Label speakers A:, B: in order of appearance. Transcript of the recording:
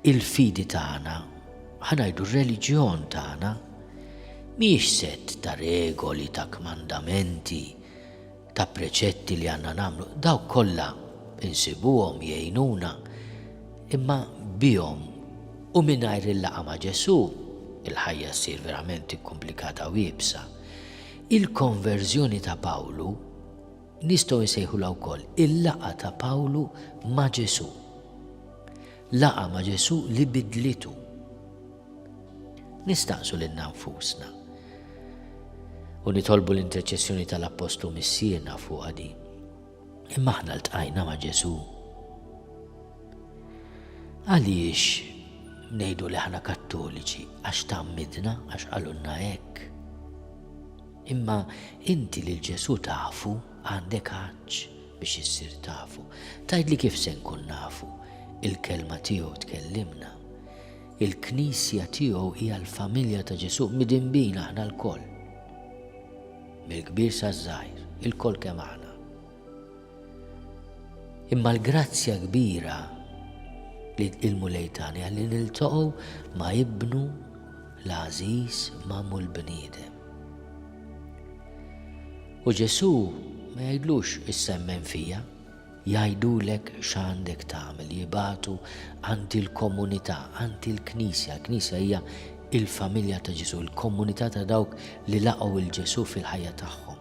A: il-fidi tagħna, ħanajdu r-reliġjon tagħna, mhijiex set ta' regoli, ta' kmandamenti, ta' preċetti li għandna nagħmlu, dawk kollha insibuhom jgħinuna, imma bihom u mingħajr il-laqa ma' Ġesu il-ħajja ssir verament ikkomplikata u jibsa. Il-konverżjoni ta' Pawlu nistgħu nsejħulha wkoll il-laqa ta' Pawlu ma' Ġesu. Laqa ma' Ġesu li bidlitu. Nistaqsu lil nfusna u nitolbu l-interċessjoni tal-Apostlu missiena fuq di. Imma aħna ltqajna ma' Ġesu. Għaliex ngħidu li aħna Kattoliċi għax tammidna għax qalulna hekk. Imma inti lil Ġesu tafu għandek ħaġġ biex issir tafu. Tgħidli kif se nkun nafu. Il-kelma tiegħu tkellimna. Il-Knisja tiegħu hija l-familja ta' Ġesu midinbina aħna l-koll. Mill-kbir saż-żgħir, il-koll kemm aħna. Imma l-grazzja kbira li ilmu lejtani għalli niltaqgħu ma' ibnu l-għażiż magħmul bniedem. U Ġesu ma jgħidlux issemmen fija, jgħidulek x'għandek tagħmel, jibatu għandi l-komunità, għandi l-Knisja. L-Knisja hija il-familja ta' Ġesu, il-komunità ta' dawk li laqgħu il-Ġesu fil-ħajja tagħhom.